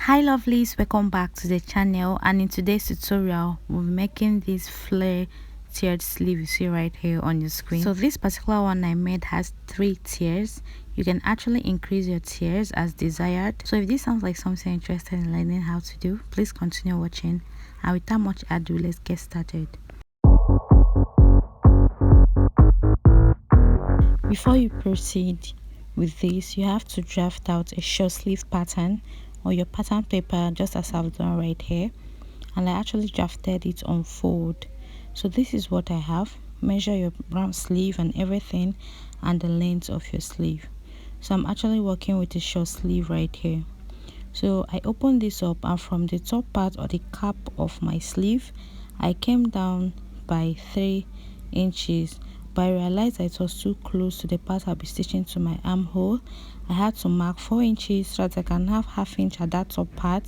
Hi lovelies, welcome back to the channel, and in today's tutorial we'll be making this flare tiered sleeve you see right here on your screen. So this particular one I made has 3 tiers. You can actually increase your tiers as desired. So if this sounds like something you're interested in learning how to do, please continue watching, and without much ado, let's get started. Before you proceed with this, you have to draft out a short sleeve pattern or your pattern paper, just as I've done right here, and I actually drafted it on fold. So this is what I have. Measure your round sleeve and everything, and the length of your sleeve. So I'm actually working with a short sleeve right here. So I opened this up, and from the top part or the cap of my sleeve I came down by 3 inches, but I realized it was too close to the part I'll be stitching to my armhole. I had to mark 4 inches so that I can have ½ inch at that top part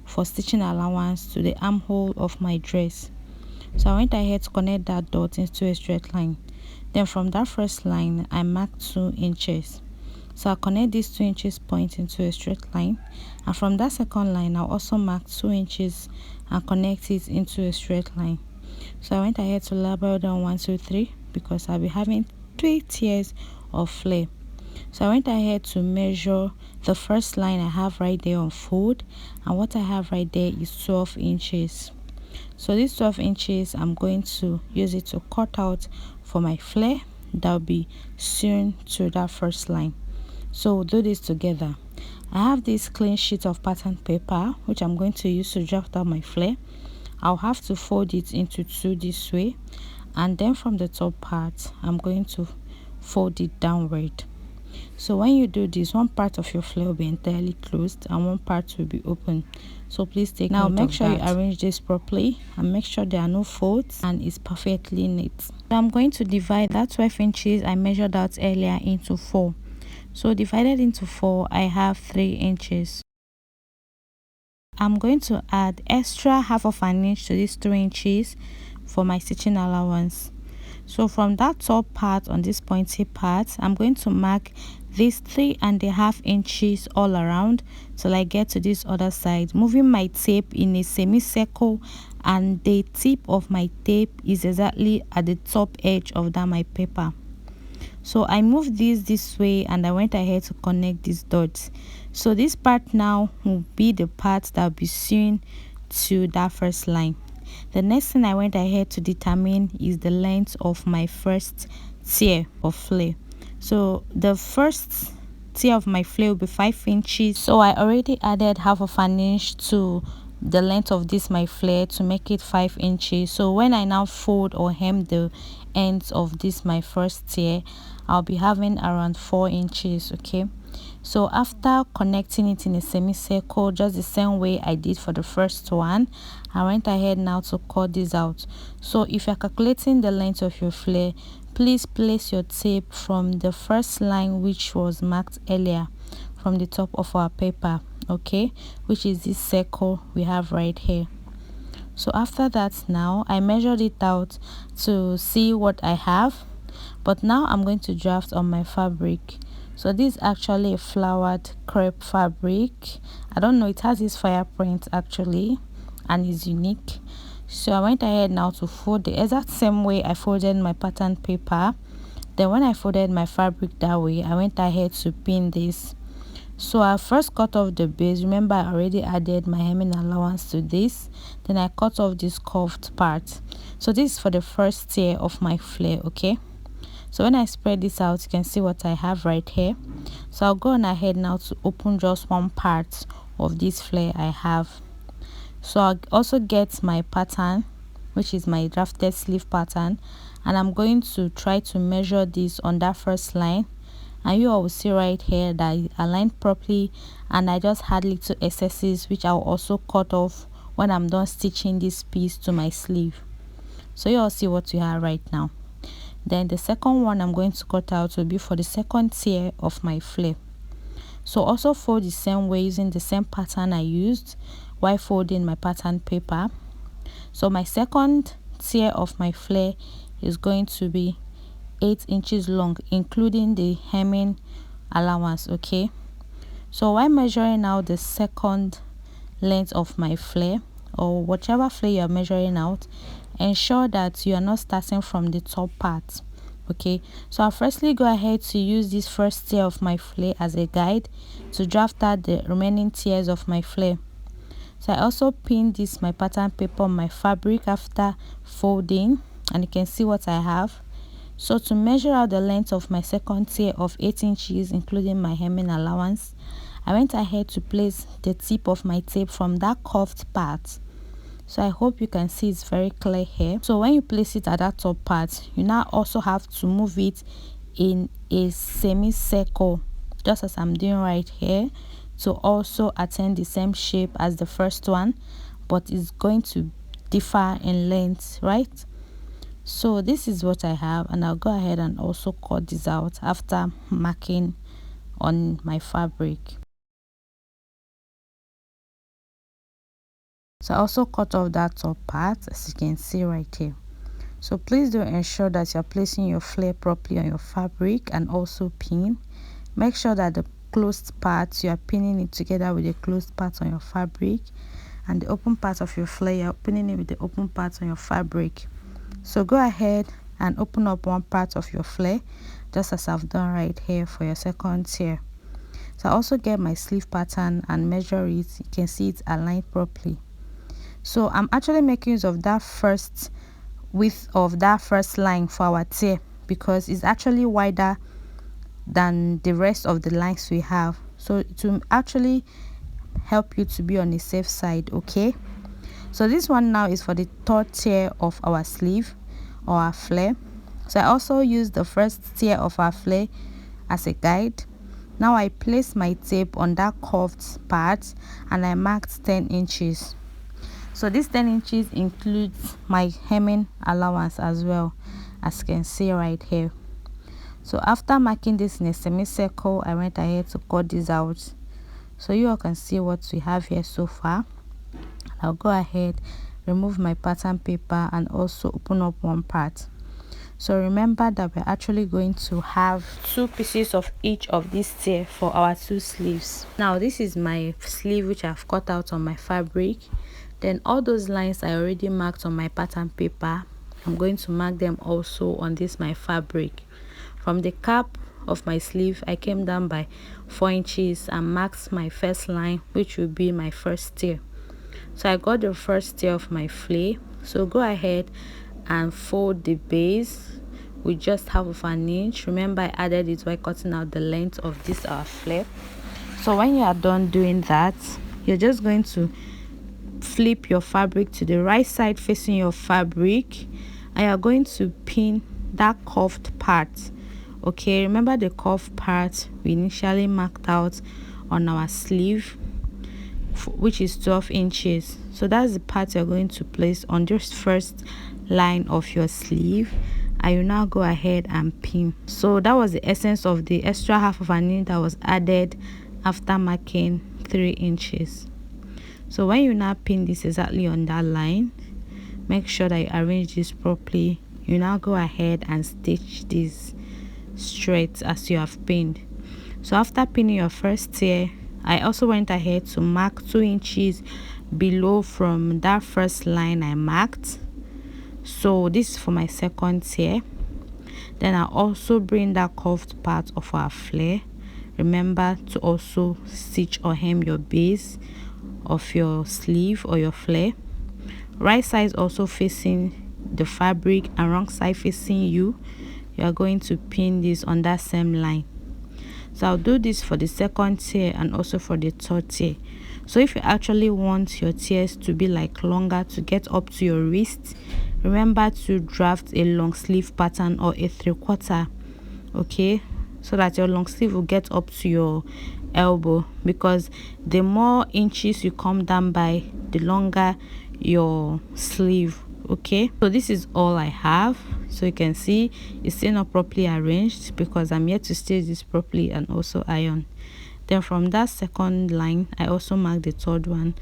for stitching allowance to the armhole of my dress. So I went ahead to connect that dot into a straight line. Then from that first line I marked 2 inches. So I'll connect this 2 inches point into a straight line, and from that second line I'll also mark 2 inches and connect it into a straight line. So I went ahead to label down 1, 2, 3 because I'll be having 3 tiers of flare. So I went ahead to measure the first line I have right there on fold, and what I have right there is 12 inches. So these 12 inches I'm going to use it to cut out for my flare that will be sewn to that first line. So we'll do this together. I have this clean sheet of pattern paper which I'm going to use to draft out my flare. I'll have to fold it into 2 this way, and then from the top part I'm going to fold it downward. So when you do this, one part of your flare will be entirely closed and one part will be open. So please take note of that. Now make sure you arrange this properly and make sure there are no folds and it's perfectly neat. So I'm going to divide that 12 inches I measured out earlier into 4. So divided into 4, I have 3 inches. I'm going to add extra ½ inch to these 3 inches for my stitching allowance. So from that top part on this pointy part, I'm going to mark these 3½ inches all around till I get to this other side, moving my tape in a semicircle, and the tip of my tape is exactly at the top edge of that my paper. So I moved this way and I went ahead to connect these dots. So this part now will be the part that will be sewn to that first line. The next thing I went ahead to determine is the length of my first tier of flare. So the first tier of my flare will be 5 inches. So I already added ½ inch to the length of this my flare to make it 5 inches. So when I now fold or hem the ends of this my first tier, I'll be having around 4 inches. Okay, so after connecting it in a semicircle just the same way I did for the first one, I went ahead now to cut this out. So if you're calculating the length of your flare, please place your tape from the first line which was marked earlier from the top of our paper, okay, which is this circle we have right here. So after that, now I measured it out to see what I have, but now I'm going to draft on my fabric. So this is actually a flowered crepe fabric. I don't know, it has this fire print actually and is unique. So I went ahead now to fold the exact same way I folded my pattern paper. Then when I folded my fabric that way, I went ahead to pin this. So I first cut off the base. Remember, I already added my hemming allowance to this. Then I cut off this curved part. So this is for the first tier of my flare. Okay, so when I spread this out, you can see what I have right here. So I'll go on ahead now to open just one part of this flare I have. So I'll also get my pattern, which is my drafted sleeve pattern, and I'm going to try to measure this on that first line, and you all will see right here that it aligned properly, and I just had little excesses which I'll also cut off when I'm done stitching this piece to my sleeve. So you all see what we have right now. Then the second one I'm going to cut out will be for the second tier of my flare. So also fold the same way using the same pattern I used while folding my pattern paper. So my second tier of my flare is going to be 8 inches long, including the hemming allowance. Okay, so while measuring out the second length of my flare, or whichever flare you are measuring out, ensure that you are not starting from the top part. Okay, so I'll firstly go ahead to use this first tier of my flare as a guide to draft out the remaining tiers of my flare. So I also pinned this my pattern paper on my fabric after folding, and you can see what I have. So to measure out the length of my second tier of 8 inches, including my hemming allowance, I went ahead to place the tip of my tape from that curved part. So I hope you can see it's very clear here. So when you place it at that top part, you now also have to move it in a semicircle, just as I'm doing right here, to also attain the same shape as the first one, but it's going to differ in length, right? So this is what I have, and I'll go ahead and also cut this out after marking on my fabric. So I also cut off that top part, as you can see right here. So please do ensure that you're placing your flare properly on your fabric and also pin. Make sure that the closed part, you are pinning it together with the closed part on your fabric, and the open part of your flare, you're pinning it with the open part on your fabric. So go ahead and open up one part of your flare, just as I've done right here for your second tier. So I also get my sleeve pattern and measure it. You can see it's aligned properly. So I'm actually making use of that first width of that first line for our tier, because it's actually wider than the rest of the lines we have, so to actually help you to be on the safe side. Okay, so this one now is for the third tier of our sleeve or our flare. So I also use the first tier of our flare as a guide. Now I place my tape on that curved part and I marked 10 inches. So this 10 inches includes my hemming allowance as well, as you can see right here. So after marking this in a semicircle, I went ahead to cut this out. So you all can see what we have here so far. I'll go ahead, remove my pattern paper, and also open up one part. So remember that we're actually going to have 2 pieces of each of these tier for our 2 sleeves. Now this is my sleeve which I've cut out on my fabric. Then all those lines I already marked on my pattern paper, I'm going to mark them also on this my fabric. From the cap of my sleeve, I came down by 4 inches and marked my first line, which will be my first tier. So I got the first tier of my flare. So go ahead and fold the base with just half of an inch. Remember, I added it by cutting out the length of this our flare. So when you are done doing that, you're just going to flip your fabric to the right side facing your fabric, and you're going to pin that curved part. Okay, remember the curved part we initially marked out on our sleeve, which is 12 inches. So that's the part you're going to place on this first line of your sleeve, and you now go ahead and pin. So that was the essence of the extra half of an inch that was added after marking 3 inches. So when you now pin this exactly on that line, make sure that you arrange this properly. You now go ahead and stitch this straight as you have pinned. So after pinning your first tier, I also went ahead to mark 2 inches below from that first line I marked. So this is for my second tier. Then I also bring that curved part of our flare. Remember to also stitch or hem your base of your sleeve or your flare. Right side also facing the fabric and wrong side facing you. You are going to pin this on that same line. So I'll do this for the second tier and also for the third tier. So if you actually want your tiers to be like longer, to get up to your wrist, remember to draft a long sleeve pattern or a 3/4, okay, so that your long sleeve will get up to your elbow, because the more inches you come down by, the longer your sleeve. Okay, so this is all I have. So you can see it's still not properly arranged because I'm yet to stitch this properly and also iron. Then from that second line, I also marked the third one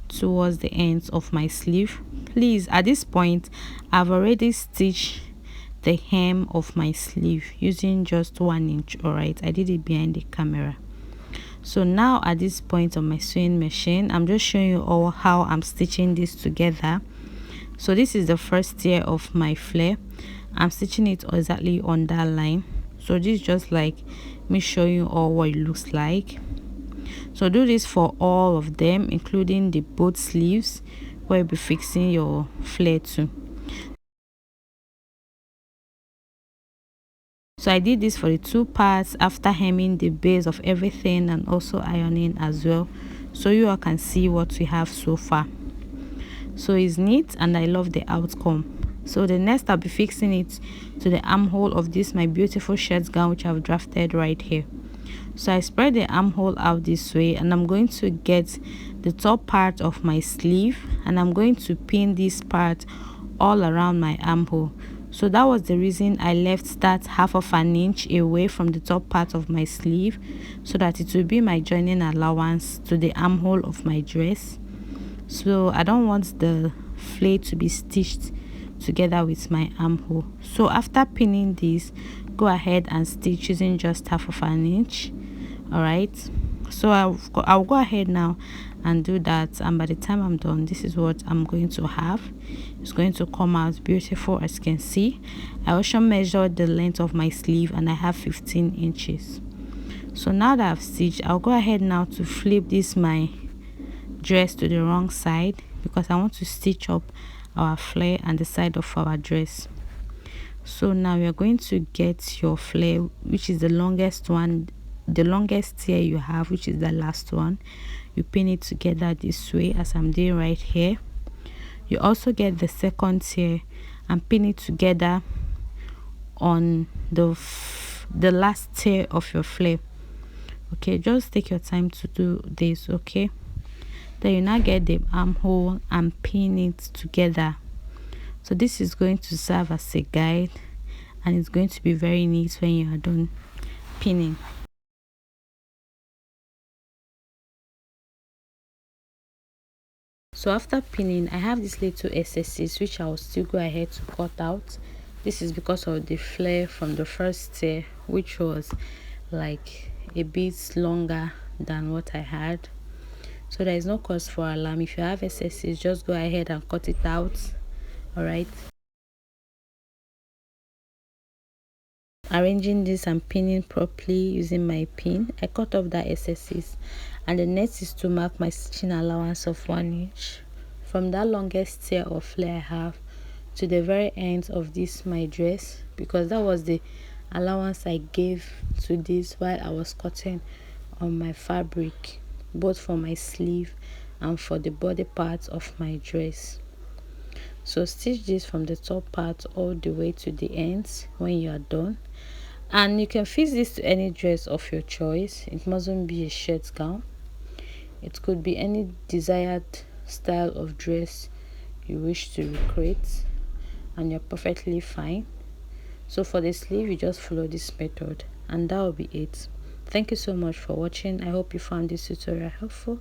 towards the ends of my sleeve. Please, at this point, I've already stitched the hem of my sleeve using just 1 inch. All right, I did it behind the camera. So now at this point on my sewing machine, I'm just showing you all how I'm stitching this together. So this is the first tier of my flare. I'm stitching it exactly on that line. So this is just like me showing you all what it looks like. So do this for all of them, including the both sleeves where you'll be fixing your flare to. So I did this for the two parts after hemming the base of everything and also ironing as well, so you all can see what we have so far. So it's neat and I love the outcome. So the next I'll be fixing it to the armhole of this my beautiful shirt gown, which I've drafted right here. So I spread the armhole out this way, and I'm going to get the top part of my sleeve and I'm going to pin this part all around my armhole. So that was the reason I left that half of an inch away from the top part of my sleeve, so that it will be my joining allowance to the armhole of my dress. So I don't want the flare to be stitched together with my armhole. So after pinning this, go ahead and stitch using just half of an inch. All right, so I'll go ahead now and do that, and by the time I'm done, this is what I'm going to have. It's going to come out beautiful. As you can see, I also measured the length of my sleeve and I have 15 inches. So now that I've stitched, I'll go ahead now to flip this my dress to the wrong side, because I want to stitch up our flare and the side of our dress. So now we are going to get your flare, which is the longest one, the longest tier you have, which is the last one. You pin it together this way as I'm doing right here. You also get the second tier and pin it together on the last tier of your flare. Okay, just take your time to do this. Okay, then you now get the armhole and pin it together. So this is going to serve as a guide, and it's going to be very neat when you are done pinning. So after pinning, I have these little excesses which I will still go ahead to cut out. This is because of the flare from the first tier, which was like a bit longer than what I had. So there is no cause for alarm. If you have excesses, just go ahead and cut it out. All right, arranging this and pinning properly using my pin, I cut off that excesses, and the next is to mark my stitching allowance of 1 inch from that longest tier of flare I have to the very end of this my dress, because that was the allowance I gave to this while I was cutting on my fabric, both for my sleeve and for the body part of my dress. So stitch this from the top part all the way to the ends when you are done, and you can fix this to any dress of your choice. It mustn't be a shirt gown, it could be any desired style of dress you wish to recreate, and you're perfectly fine. So for the sleeve, you just follow this method and that will be it. Thank you so much for watching. I hope you found this tutorial helpful.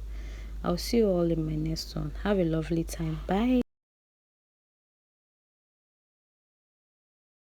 I'll see you all in my next one. Have a lovely time. Bye.